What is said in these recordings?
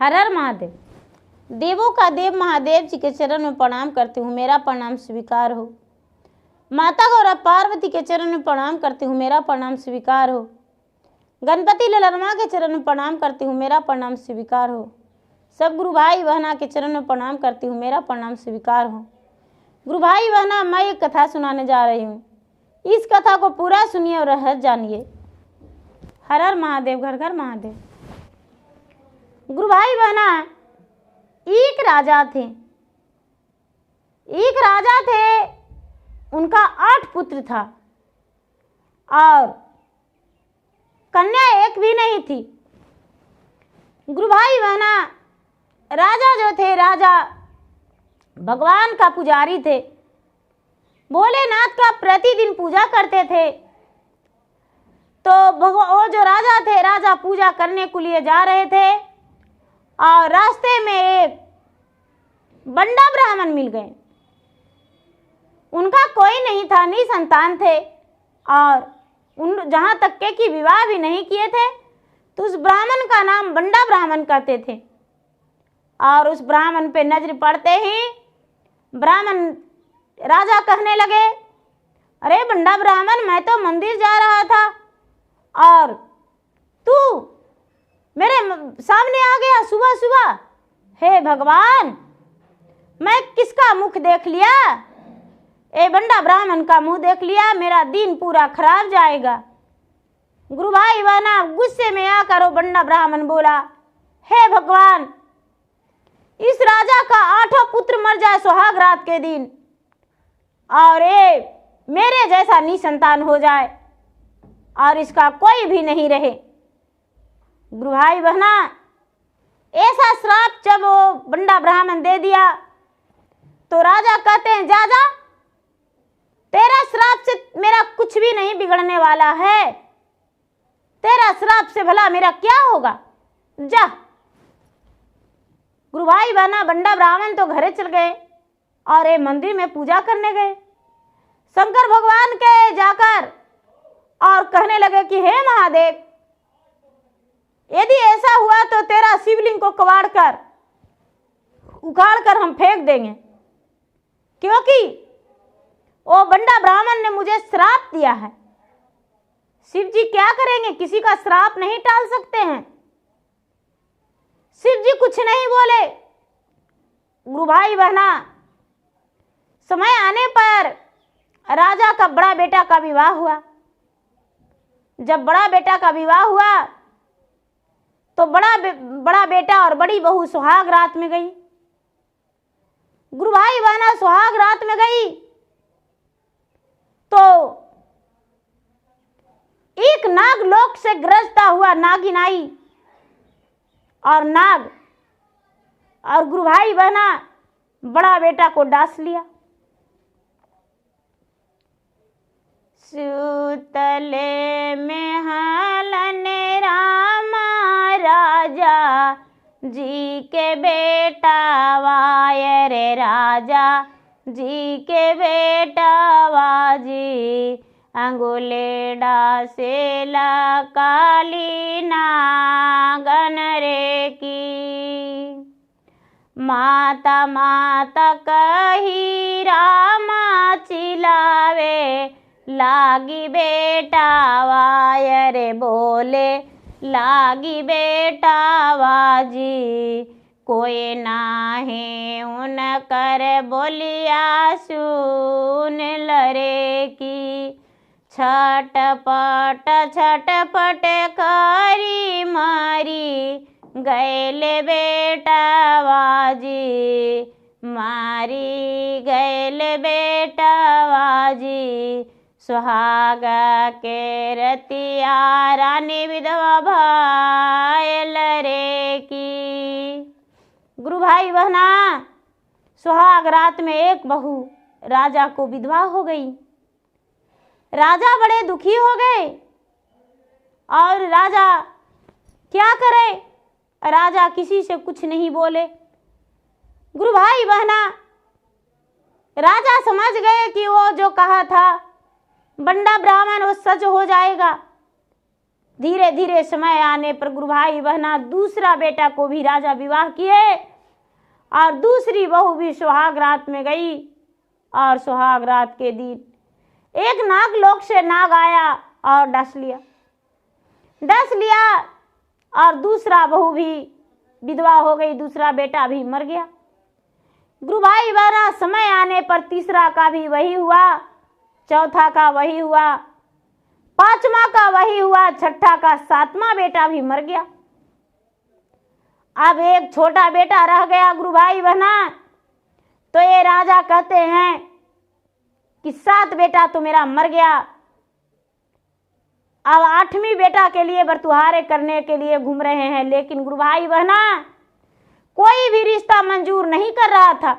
हर हर महादेव। देवों का देव महादेव जी के चरण में प्रणाम करती हूँ, मेरा प्रणाम स्वीकार हो। माता गौरा पार्वती के चरण में प्रणाम करती हूँ, मेरा प्रणाम स्वीकार हो। गणपति ललनमा के चरण में प्रणाम करती हूँ, मेरा प्रणाम स्वीकार हो। सब गुरु भाई बहना के चरण में प्रणाम करती हूँ, मेरा प्रणाम स्वीकार हो। गुरु भाई बहना, मैं एक कथा सुनाने जा रही हूँ। इस कथा को पूरा सुनिए और रहस्य जानिए। हर हर महादेव, घर घर महादेव। गुरु भाई बहना, एक राजा थे। उनका 8 पुत्र था और कन्या एक भी नहीं थी। गुरु भाई बहना, राजा जो थे, राजा भगवान का पुजारी थे। भोलेनाथ का प्रतिदिन पूजा करते थे। तो वो जो राजा थे, राजा पूजा करने के लिए जा रहे थे और रास्ते में एक बंडा ब्राह्मण मिल गए। उनका कोई नहीं था, निसंतान थे और जहाँ तक के कि विवाह भी नहीं किए थे। तो उस ब्राह्मण का नाम बंडा ब्राह्मण करते थे। और उस ब्राह्मण पे नजर पड़ते ही ब्राह्मण राजा कहने लगे, अरे बंडा ब्राह्मण, मैं तो मंदिर जा रहा था और तू मेरे सामने आ गया सुबह सुबह। हे भगवान, मैं किसका मुख देख लिया? ए बंडा ब्राह्मण का मुंह देख लिया, मेरा दिन पूरा खराब जाएगा। गुरु भाई बहना, गुस्से में आकर वो बंडा ब्राह्मण बोला, हे भगवान, इस राजा का 8 पुत्र मर जाए सुहाग रात के दिन और ये मेरे जैसा निसंतान हो जाए और इसका कोई भी नहीं रहे। गुरु भाई बहना, ऐसा श्राप जब वो बंडा ब्राह्मण दे दिया तो राजा कहते हैं, जा जा, तेरा श्राप से मेरा कुछ भी नहीं बिगड़ने वाला है। तेरा श्राप से भला मेरा क्या होगा, जा। गुरु भाई बहना, बंडा ब्राह्मण तो घरे चल गए और एक मंदिर में पूजा करने गए। शंकर भगवान के जाकर और कहने लगे कि हे महादेव, यदि ऐसा हुआ तो तेरा शिवलिंग को कबाड़ कर उखाड़ कर हम फेंक देंगे, क्योंकि वो बंडा ब्राह्मण ने मुझे श्राप दिया है। शिव जी क्या करेंगे, किसी का श्राप नहीं टाल सकते हैं। शिव जी कुछ नहीं बोले। गुरु भाई बहना, समय आने पर राजा का बड़ा बेटा का विवाह हुआ। जब बड़ा बेटा का विवाह हुआ तो बड़ा बेटा और बड़ी बहू सुहाग रात में गई। गुरु भाई बहना, सुहाग रात में गई तो एक नाग लोक से ग्रसता हुआ नागिन आई और नाग और गुरु भाई बहना बड़ा बेटा को डांस लिया। सूतले में हलन रामा राजा जी के बेटा वाय रे, राजा जी के बेटा वाजी अंगुले डासेला काली नागन रे की। माता माता कही रामा चिलावे लागी बेटा वाय रे, बोले लागी बेटा वाजी कोई नाहे उन कर बोलिया सुन लरे की। छटपट छटपट करी मारी गैले बेटा वाजी, मारी गैले बेटा वाजी। सुहागा के रतिया रानी विधवा भायल रे की। गुरु भाई बहना, सुहाग रात में एक बहू राजा को विधवा हो गई। राजा बड़े दुखी हो गए और राजा क्या करे, राजा किसी से कुछ नहीं बोले। गुरु भाई बहना, राजा समझ गए कि वो जो कहा था बंडा ब्राह्मण वो सच हो जाएगा। धीरे धीरे समय आने पर गुरु भाई बहना दूसरा बेटा को भी राजा विवाह किए और दूसरी बहू भी सुहाग रात में गई। और सुहाग रात के दिन एक नाग लोक से नाग आया और डस लिया और दूसरा बहू भी विधवा हो गई, दूसरा बेटा भी मर गया। गुरु भाई बहना समय आने पर तीसरा का भी वही हुआ, चौथा का वही हुआ, पांचवा का वही हुआ, छठा का सातवां बेटा भी मर गया। अब एक छोटा बेटा रह गया गुरु भाई बहना। तो ये राजा कहते हैं कि 7 बेटा तो मेरा मर गया, अब 8वीं बेटा के लिए बरतुहारे करने के लिए घूम रहे हैं। लेकिन गुरु भाई बहना कोई भी रिश्ता मंजूर नहीं कर रहा था,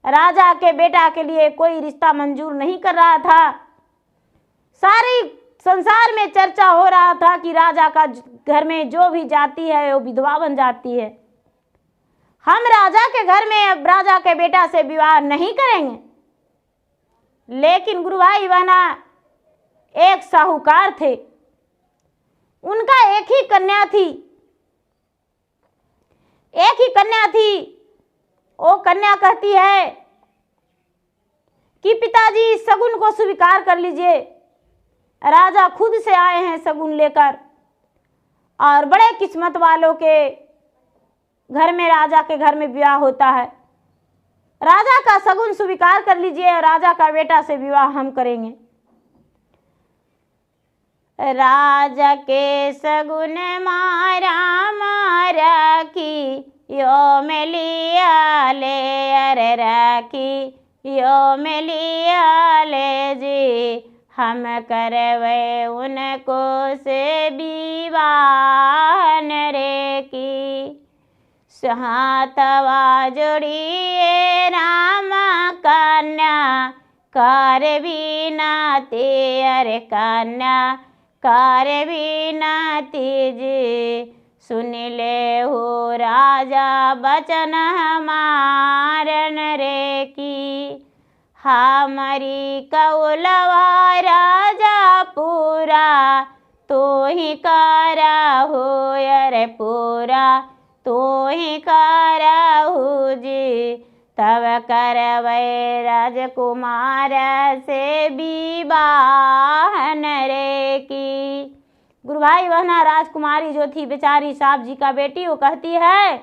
राजा के बेटा के लिए कोई रिश्ता मंजूर नहीं कर रहा था। सारी संसार में चर्चा हो रहा था कि राजा का घर में जो भी जाती है वो विधवा बन जाती है। हम राजा के घर में अब राजा के बेटा से विवाह नहीं करेंगे। लेकिन गुरु भाई बहना एक साहूकार थे, उनका एक ही कन्या थी। वो कन्या कहती है कि पिताजी शगुन को स्वीकार कर लीजिए। राजा खुद से आए हैं शगुन लेकर और बड़े किस्मत वालों के घर में राजा के घर में विवाह होता है। राजा का शगुन स्वीकार कर लीजिए और राजा का बेटा से विवाह हम करेंगे। राजा के शगुन मारा की यो में लिया ले, अरे राखी यो में लिया ले जी, हम करवे उनको से विवाह रे की। हाथवा जोड़िए राम कन्या कर बिनती, अरे कन्या कर बिनती जी, सुन ले हो राजा बचन हमारन रे की। हमारी कौलवा राजा पूरा तो ही करा हो, अरे पूरा तो ही करा हो जी, तब करवे राजकुमार से विवाह रे की। गुरु भाई बहना राजकुमारी जो थी बेचारी साहब जी का बेटी, वो कहती है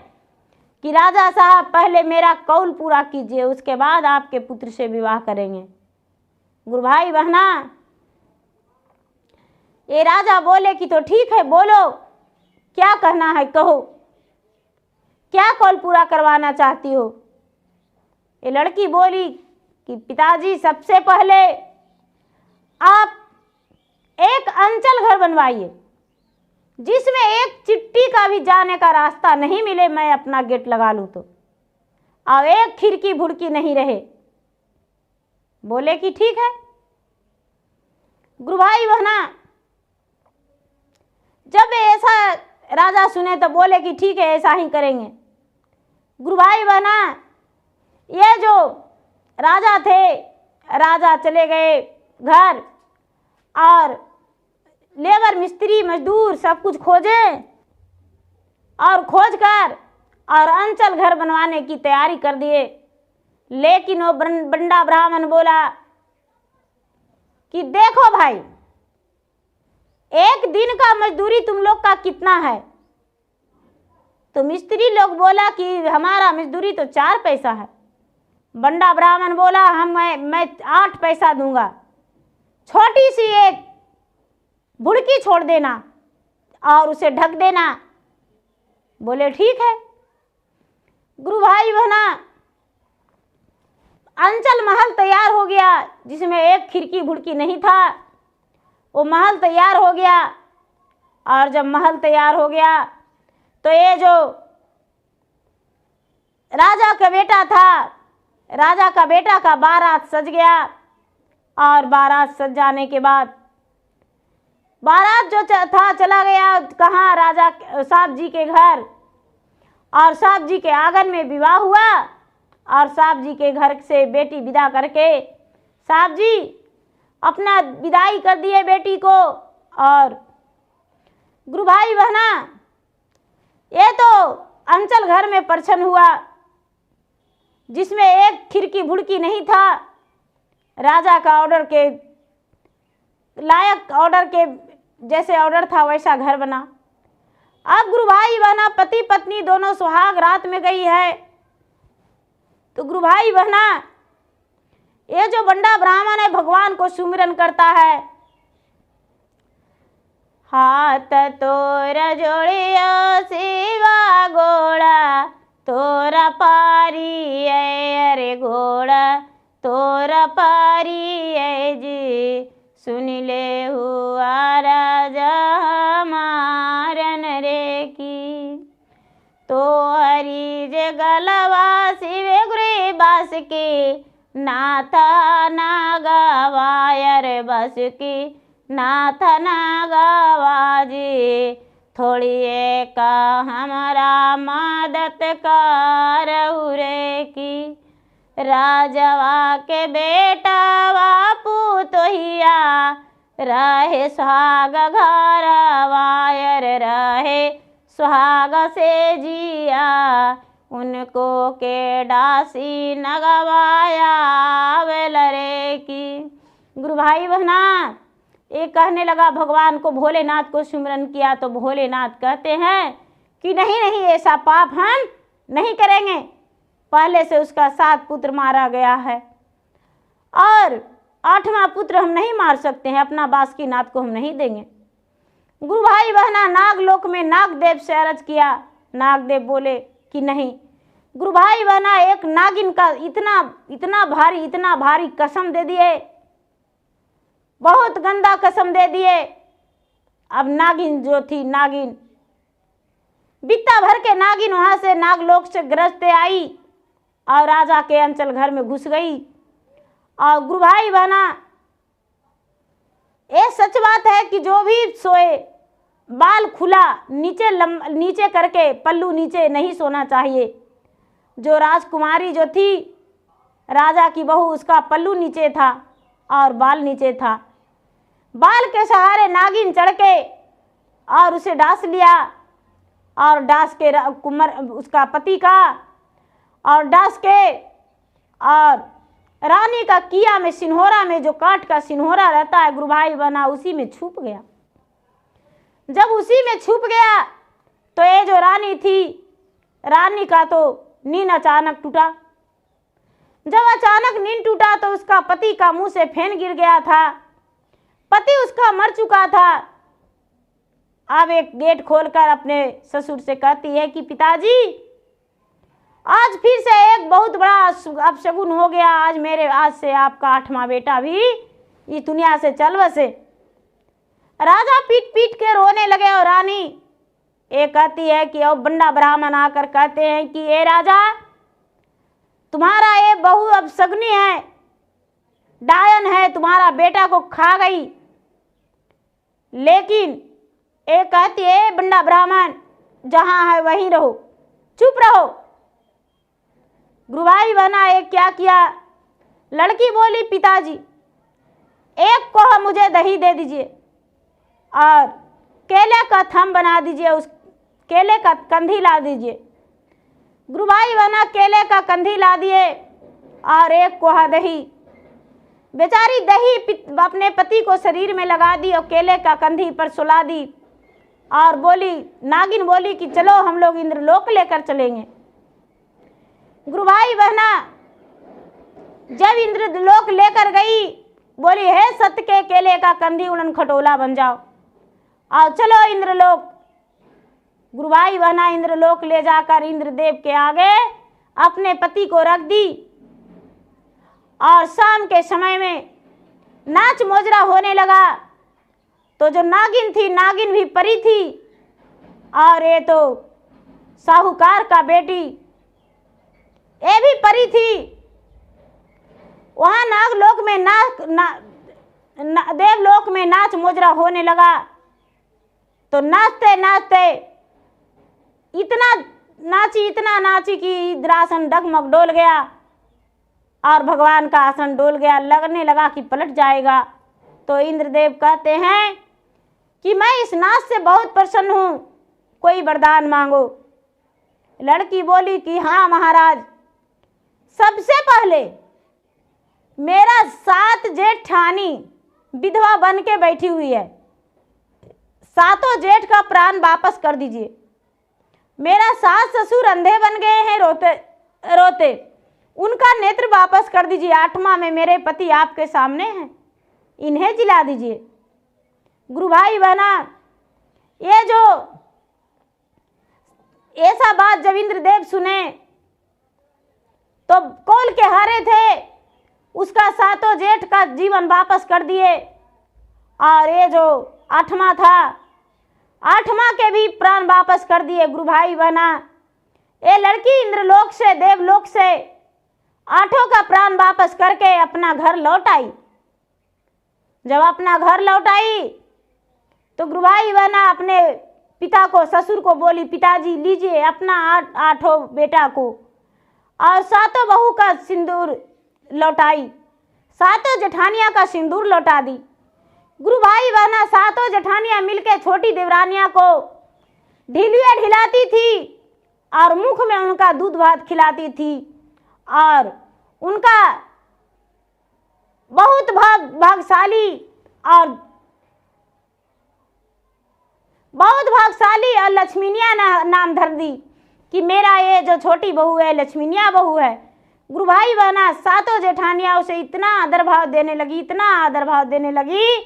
कि राजा साहब पहले मेरा कौल पूरा कीजिए, उसके बाद आपके पुत्र से विवाह करेंगे। गुरु भाई बहना ये राजा बोले कि तो ठीक है, बोलो क्या कहना है, कहो क्या कौल पूरा करवाना चाहती हो। ये लड़की बोली कि पिताजी सबसे पहले आप एक अंचल घर बनवाइए जिसमें एक चिट्ठी का भी जाने का रास्ता नहीं मिले, मैं अपना गेट लगा लूं तो, और एक खिड़की भुड़की नहीं रहे। बोले कि ठीक है। गुरु भाई बहना जब ऐसा राजा सुने तो बोले कि ठीक है ऐसा ही करेंगे। गुरु भाई बहना ये जो राजा थे, राजा चले गए घर और लेबर मिस्त्री मजदूर सब कुछ खोजे और खोज कर और अंचल घर बनवाने की तैयारी कर दिए। लेकिन वो बंडा ब्राह्मण बोला कि देखो भाई, एक दिन का मजदूरी तुम लोग का कितना है। तो मिस्त्री लोग बोला कि हमारा मजदूरी तो 4 पैसा है। बंडा ब्राह्मण बोला मैं 8 पैसा दूंगा, छोटी सी एक बुड़की छोड़ देना और उसे ढक देना। बोले ठीक है। गुरु भाई बहना अंचल महल तैयार हो गया जिसमें एक खिड़की भुड़की नहीं था। वो महल तैयार हो गया और जब महल तैयार हो गया तो ये जो राजा का बेटा था, राजा का बेटा का बारात सज गया और बारात सज जाने के बाद बारात जो था चला गया कहाँ, राजा साहब जी के घर, और साहब जी के आंगन में विवाह हुआ और साहब जी के घर से बेटी विदा करके साहब जी अपना विदाई कर दिए बेटी को और गुरु भाई बहना, ये तो अंचल घर में प्रश्न हुआ जिसमें एक खिड़की भुड़की नहीं था। राजा का ऑर्डर के लायक, ऑर्डर के जैसे ऑर्डर था वैसा घर बना। अब गुरु भाई बहना, पति पत्नी दोनों सुहाग रात में गई है। तो गुरु भाई बहना, ये जो बंडा ब्राह्मण है भगवान को सुमिरन करता है। हाथ तोरा जोड़ियो शिवा गोड़ा तोरा पारी है, अरे घोड़ा तोरा पारी है जी, सुन ले हुआ राजा हमारन रे की। तो हरी जे गलवा शिवे गुरे बास के, नाथा ना गवायर बस की, नाथा ना गवाजी, थोड़ी एक हमारा मदद कर रे की। राजवा के बेटा बापू तो हिया, रहे सुहाग घर वायर, रहे सुहाग से जिया, उनको के डासी नगवाया वेल रे की। गुरु भाई बहना, एक कहने लगा भगवान को, भोलेनाथ को सुमिरन किया तो भोलेनाथ कहते हैं कि नहीं नहीं, ऐसा पाप हम नहीं करेंगे। पहले से उसका 7 पुत्र मारा गया है और 8वां पुत्र हम नहीं मार सकते हैं, अपना बासुकीनाथ को हम नहीं देंगे। गुरु भाई बहना, नागलोक में नागदेव से अर्ज किया। नागदेव बोले कि नहीं। गुरु भाई बहना, एक नागिन का इतना भारी कसम दे दिए, बहुत गंदा कसम दे दिए। अब नागिन जो थी, नागिन बित्ता भर के नागिन वहां से नागलोक से गरजते आई और राजा के अंचल घर में घुस गई। और गुरु भाई बहना, ये सच बात है कि जो भी सोए बाल खुला नीचे करके, पल्लू नीचे नहीं सोना चाहिए। जो राजकुमारी जो थी, राजा की बहू, उसका पल्लू नीचे था और बाल नीचे था। बाल के सहारे नागिन चढ़ के और उसे डांस लिया और डांस के कुंवर उसका पति का, और डांस के और रानी का किया में, सिन्होरा में, जो काठ का सिन्होरा रहता है गुरु भाई बना, उसी में छुप गया। जब उसी में छुप गया तो ये जो रानी थी, रानी का तो नींद अचानक टूटा। जब अचानक नींद टूटा तो उसका पति का मुंह से फेन गिर गया था। पति उसका मर चुका था। अब एक गेट खोलकर अपने ससुर से कहती है कि पिताजी, आज फिर से एक बहुत बड़ा अपशगुन हो गया। आज से आपका 8वां बेटा भी इस दुनिया से चल बसे। राजा पीट पीट के रोने लगे और रानी ये कहती है कि अब बंडा ब्राह्मण आकर कहते हैं कि ये राजा, तुम्हारा ये बहू अपशगुनी है, डायन है, तुम्हारा बेटा को खा गई। लेकिन ये कहती है बंडा ब्राह्मण, जहां है वहीं रहो, चुप रहो। गुरु भाई बहना, एक क्या किया, लड़की बोली पिताजी, एक को मुझे दही दे दीजिए और केले का थम बना दीजिए, उस केले का कंधी ला दीजिए। गुरु भाई बहना केले का कंधी ला दिए और एक कोहा दही। बेचारी दही अपने पति को शरीर में लगा दी और केले का कंधी पर सुला दी और बोली, नागिन बोली कि चलो हम लोग इंद्रलोक लेकर चलेंगे। गुरु भाई बहना जब इंद्रलोक लेकर गई, बोली हे सत्य के केले का कंधी उड़न खटोला बन जाओ और चलो इंद्रलोक। गुरु भाई बहना इंद्रलोक ले जाकर इंद्रदेव के आगे अपने पति को रख दी और शाम के समय में नाच मोजरा होने लगा। तो जो नागिन थी, नागिन भी परी थी और ये तो साहूकार का बेटी ये भी परी थी। वहां नागलोक में देवलोक में नाच मोजरा होने लगा। तो नाचते नाचते इतना नाची कि इंद्रासन डगमग डोल गया और भगवान का आसन डोल गया। लगने लगा कि पलट जाएगा। तो इंद्रदेव कहते हैं कि मैं इस नाच से बहुत प्रसन्न हूँ, कोई वरदान मांगो। लड़की बोली कि हाँ महाराज, सबसे पहले मेरा 7 जेठानी विधवा बन के बैठी हुई है, 7 जेठ का प्राण वापस कर दीजिए। मेरा सास ससुर अंधे बन गए हैं रोते रोते, उनका नेत्र वापस कर दीजिए। 8वां में मेरे पति आपके सामने हैं, इन्हें जिला दीजिए। गुरु भाई बहना, ये जो ऐसा बात जब इंद्रदेव सुने तो कौल के हारे थे, उसका 7 जेठ का जीवन वापस कर दिए। और ये जो 8वां था, 8वां के भी प्राण वापस कर दिए। गुरु भाई बहना, ये लड़की इंद्रलोक से देवलोक से 8 का प्राण वापस करके अपना घर लौट आई। जब अपना घर लौट आई तो गुरु भाई बहना अपने पिता को, ससुर को बोली, पिताजी लीजिए अपना 8 बेटा को, और 7 बहू का सिंदूर लौटाई, 7 जेठानिया का सिंदूर लौटा दी। गुरु भाई बहना 7 जेठानियां मिलके छोटी देवरानिया को ढिलिया ढिलाती थी और मुख में उनका दूध भात खिलाती थी, और उनका बहुत भागशाली और लक्ष्मीनिया नाम धर दी कि मेरा ये जो छोटी बहू है लक्ष्मीनिया बहू है। गुरु भाई बहना 7 जेठानियां उसे इतना आदर भाव देने लगी, इतना आदर भाव देने लगी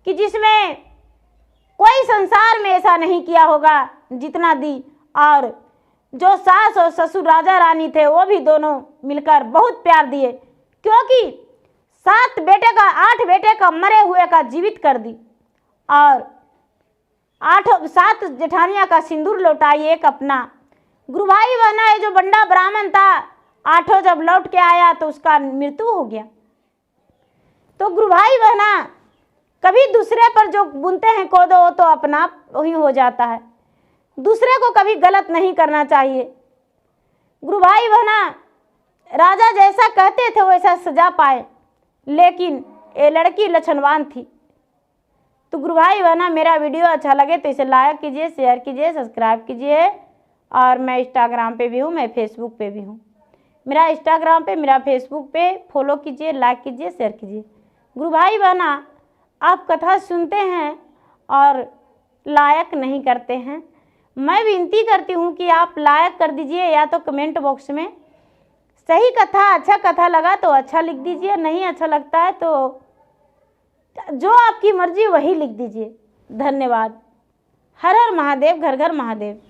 कि जिसमें कोई संसार में ऐसा नहीं किया होगा जितना दी। और जो सास और ससुर राजा रानी थे वो भी दोनों मिलकर बहुत प्यार दिए, क्योंकि 8 बेटे का मरे हुए का जीवित कर दी और 7 जेठानिया का सिंदूर लौटाई, एक अपना। गुरु भाई बहना, ये जो बंडा ब्राह्मण था 8 जब लौट के आया तो उसका मृत्यु हो गया। तो गुरु भाई बहना, कभी दूसरे पर जो बुनते हैं कोदो वो तो अपना वही हो जाता है, दूसरे को कभी गलत नहीं करना चाहिए। गुरु भाई बहना, राजा जैसा कहते थे वैसा सजा पाए, लेकिन ये लड़की लक्षणवान थी। तो गुरु भाई बहना, मेरा वीडियो अच्छा लगे तो इसे लाइक कीजिए, शेयर कीजिए, सब्सक्राइब कीजिए। और मैं इंस्टाग्राम पे भी हूँ, मैं फेसबुक पे भी हूँ। मेरा इंस्टाग्राम पे, मेरा फेसबुक पे फॉलो कीजिए, लाइक कीजिए, शेयर कीजिए। गुरु भाई बहना, आप कथा सुनते हैं और लाइक नहीं करते हैं, मैं विनती करती हूँ कि आप लाइक कर दीजिए, या तो कमेंट बॉक्स में सही कथा, अच्छा कथा लगा तो अच्छा लिख दीजिए, नहीं अच्छा लगता है तो जो आपकी मर्जी वही लिख दीजिए। धन्यवाद। हर हर महादेव, घर घर महादेव।